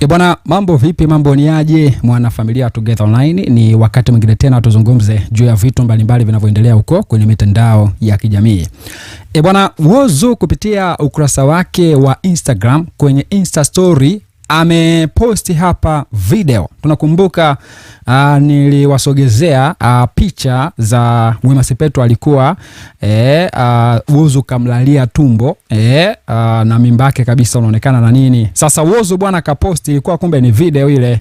Bwana, mambo vipi, mambo ni aje mwana familia Together Online? Ni wakati mwingine tena tuzungumze juu ya vitu mbalimbali vinavyoendelea huko kwenye mitandao ya kijamii. Bwana, Whozu kupitia ukurasa wake wa Instagram kwenye Insta story ameposti hapa video. Tunakumbuka niliwasogezea picha za Wema Sepetu alikuwa Whozu kamlalia tumbo na mimba yake kabisa unaonekana na nini. Sasa Whozu bwana kaposti, ilikuwa kumbe ni video ile.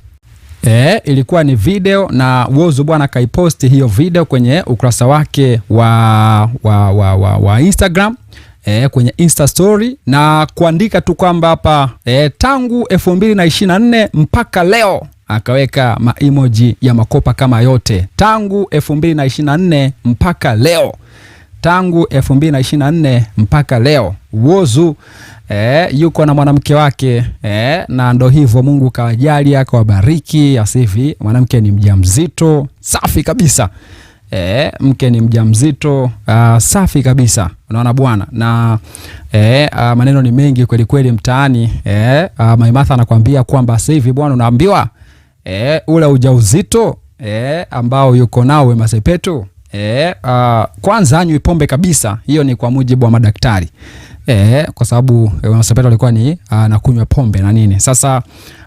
Ilikuwa ni video na Whozu bwana kaiposti hiyo video kwenye ukurasa wake wa Instagram. Kwenye Insta story na kuandika tu kwamba hapa tangu 2024 mpaka leo, akaweka emoji ya makopa kama yote. Tangu 2024 mpaka leo, tangu 2024 mpaka leo Whozu yuko na mwanamke wake na ndo hivyo, Mungu kawajalia akawabariki. Asifi, mwanamke ni mjamzito safi kabisa. Mke ni mjamzito safi kabisa, unaona bwana. Na maneno ni mengi kweli kweli mtaani. Maimartha anakuambia kwamba sasa hivi bwana unaambiwa ule ujauzito ambao yuko nao Wema Sepetu kwanza anywe pombe kabisa. Hiyo ni kwa mujibu wa madaktari. Kwa sababu Wema Sepetu alikuwa ni anakunywa pombe na nini. Sasa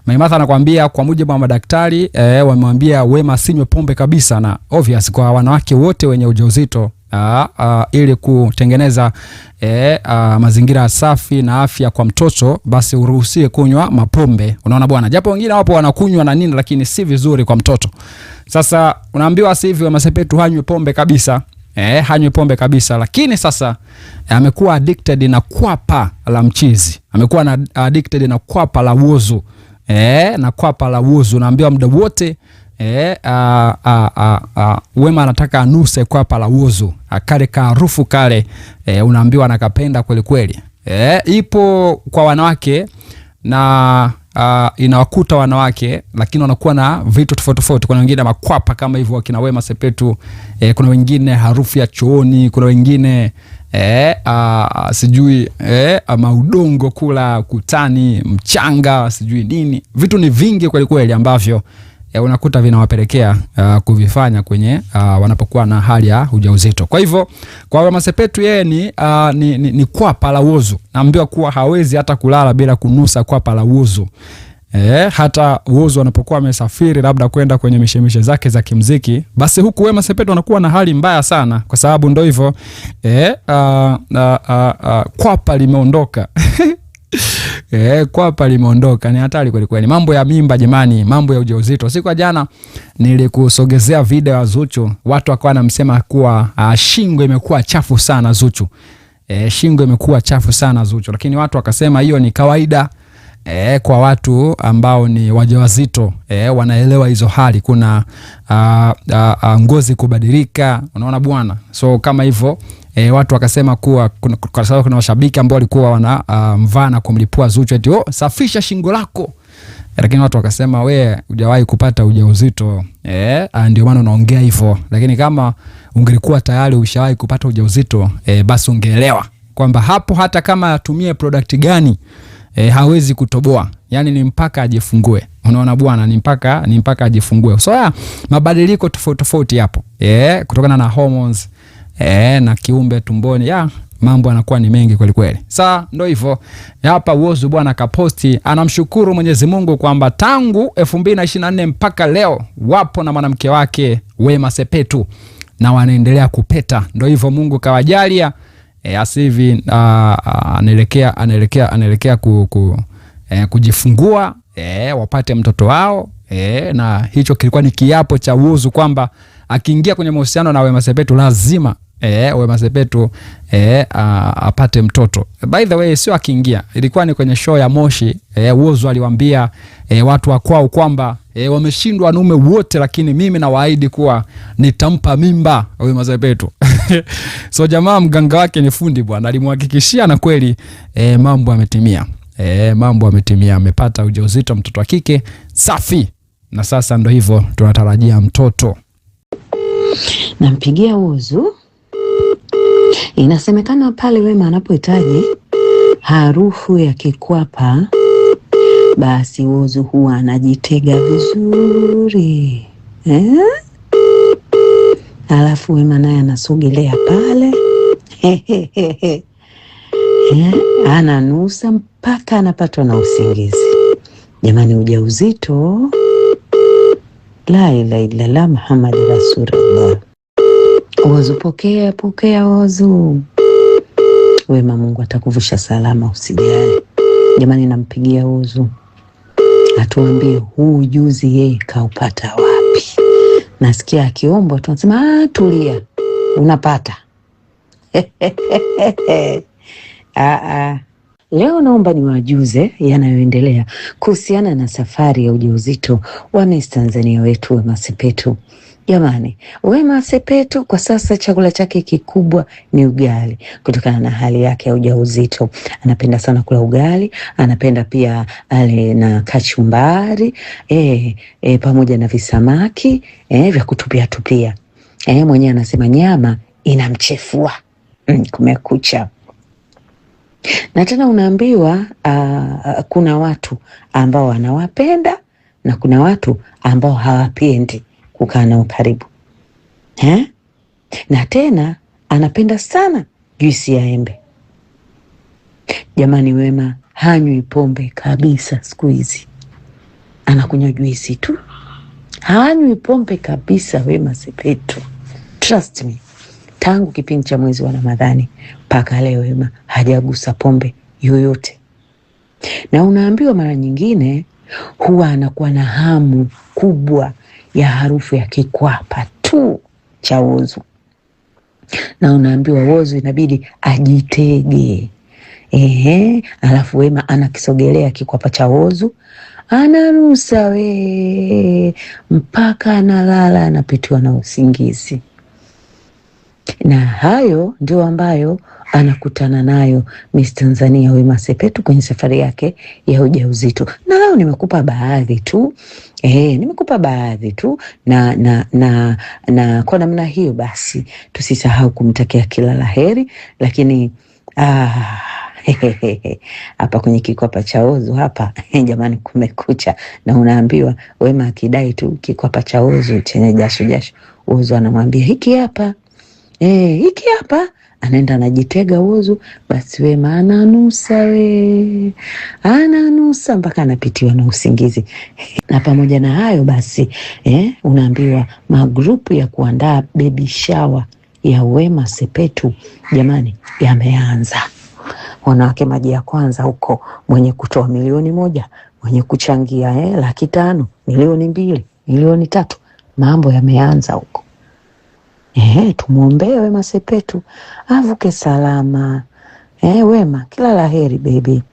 Maimartha anakuambia kwa mujibu wa madaktari wamemwambia Wema asinywe pombe kabisa, na obvious kwa wanawake wote wenye ujauzito ili kutengeneza mazingira safi na afya kwa mtoto, basi uruhusiwe kunywa mapombe, unaona bwana. Japo wengine wapo wanakunywa na nini, lakini si vizuri kwa mtoto. Sasa unaambiwa sasa hivi Wema Sepetu hanywe pombe kabisa. Hanywe pombe kabisa, lakini sasa amekuwa addicted na kwapa la mchizi. Amekuwa na addicted na kwapa la Whozu. Na kwapa la Whozu naambiwa muda wote Wema anataka anuse kwapa la Whozu. Akale harufu kale unaambiwa anakapenda kweli kweli. Ipo kwa wanawake na inawakuta wanawake, lakini wanakuwa na vitu tofauti tofauti. Kuna wengine makwapa kama hivyo kina Wema Sepetu, kuna wengine harufu ya chooni, kuna wengine sijui maudongo kula kutani, mchanga, sijui nini. Vitu ni vingi kweli kweli ambavyo unakuta vinawapelekea kuvifanya kwenye wanapokuwa na hali ya ujauzito. Kwa hivyo kwa Wema Sepetu yeye ni kwapa la Whozu. Naambiwa kuwa hawezi hata kulala bila kunusa kwapa la Whozu. Hata Whozu anapokuwa amesafiri labda kwenda kwenye mishemishe zake za kimuziki, basi huku Wema Sepetu anakuwa na hali mbaya sana, kwa sababu ndio hivyo kwapa limeondoka. Kwapa limeondoka. Ni hatari kweli kweli. Mambo ya mimba jamani, mambo ya ujauzito. Siku ya jana nilikusogezea video ya Zuchu, watu wakawa wanamsema kuwa shingo imekuwa chafu sana Zuchu. Shingo imekuwa chafu sana Zuchu, lakini watu wakasema hiyo ni kawaida. Kwa watu ambao ni wajawazito wanaelewa hizo hali. Kuna ngozi kubadilika, unaona bwana. So kama hivyo watu wakasema kuwa kwa sababu kuna washabiki ambao walikuwa wana mvaa na kumlipua Zuchu eti safisha shingo lako. Lakini watu wakasema we hujawahi kupata ujauzito, ndio maana unaongea hivyo. Lakini kama ungelikuwa tayari ushawahi kupata ujauzito basi ungeelewa kwamba hapo hata kama atumie product gani hawezi kutoboa. Yani ni mpaka ajifungue. Unaona bwana, ni mpaka ajifungue. So mabadiliko tofauti tofauti hapo. Kutokana na hormones na kiumbe tumboni, mambo yanakuwa ni mengi kweli kweli. Sasa ndio hivyo. Hapa Whozu bwana kaposti, anamshukuru Mwenyezi Mungu kwamba tangu 2024 mpaka leo wapo na mwanamke wake Wema Sepetu na wanaendelea kupeta. Ndio hivyo, Mungu kawajalia. Asivi anaelekea kujifungua, wapate mtoto wao. Na hicho kilikuwa ni kiapo cha Whozu kwamba akiingia kwenye mahusiano na Wema Sepetu lazima Wema Sepetu apate mtoto. By the way, sio akiingia, ilikuwa ni kwenye show ya Moshi. Whozu aliwaambia watu wa kwao kwamba wameshindwa wanaume wote, lakini mimi nawaahidi kuwa nitampa mimba Wema Sepetu. So jamaa mganga wake ni fundi bwana, alimhakikishia na kweli mambo yametimia. Mambo yametimia, amepata ujauzito, mtoto wa kike safi, na sasa ndo hivyo tunatarajia mtoto. Nampigia Whozu. Inasemekana pale Wema anapohitaji harufu ya kikwapa basi Whozu huwa anajitega vizuri alafu Wema naye anasogelea pale ananusa mpaka anapatwa na usingizi. Jamani, ujauzito, la ilaha illallah Muhammad Rasulullah. Whozu, pokea Whozu. Wema, Mungu atakuvusha salama, usijali. Jamani, nampigia Whozu atuambie huu ujuzi yeye kaupata wapi. Nasikia akiomba tunasema tulia, unapata. Leo naomba niwajuze yanayoendelea kuhusiana na safari ya ujauzito wa Miss Tanzania wetu Wema Sepetu. Jamani, Wema Sepetu kwa sasa chakula chake kikubwa ni ugali, kutokana na hali yake ya ujauzito. Anapenda sana kula ugali, anapenda pia ale na kachumbari, pamoja na visamaki, vya kutupia. Mwenyewe anasema nyama inamchefua. Kumekucha. Na tena unaambiwa kuna watu ambao wanawapenda na kuna watu ambao hawapendi kukaa nao karibu. Na tena anapenda sana juisi ya embe. Jamani, Wema hanywi pombe kabisa siku hizi. Anakunywa juisi tu. Hanywi pombe kabisa Wema Sepetu. Trust me. Tangu kipindi cha mwezi wa Ramadhani mpaka leo Wema hajagusa pombe yoyote. Na unaambiwa mara nyingine huwa anakuwa na hamu kubwa ya harufu ya kikwapa tu cha Whozu. Na unaambiwa Whozu inabidi ajitege. Alafu Wema anakisogelea kikwapa cha Whozu, ananusa mpaka analala, anapitiwa na usingizi. Na hayo ndio ambayo anakutana nayo Miss Tanzania Wema Sepetu kwenye safari yake ya ujauzito. Na leo nimekupa baadhi tu. Nimekupa baadhi tu na kwa namna hiyo basi tusisahau kumtakia kila laheri. Lakini hapa kwenye kikwapa cha Whozu hapa jamani, kumekucha. Na unaambiwa Wema akidai tu kikwapa cha Whozu chenye jasho, Whozu anamwambia hiki hapa. Hiki hapa, anaenda anajitega Whozu, basi Wema ananusa mpaka anapitiwa na usingizi. Na pamoja na hayo basi unaambiwa magrupu ya kuandaa baby shower ya Wema Sepetu jamani yameanza. Wanawake maji ya kwanza huko, mwenye kutoa 1,000,000, mwenye kuchangia 500,000, 2,000,000, 3,000,000, mambo yameanza huko. Tumuombee Wema Sepetu avuke salama. Wema, kila laheri baby.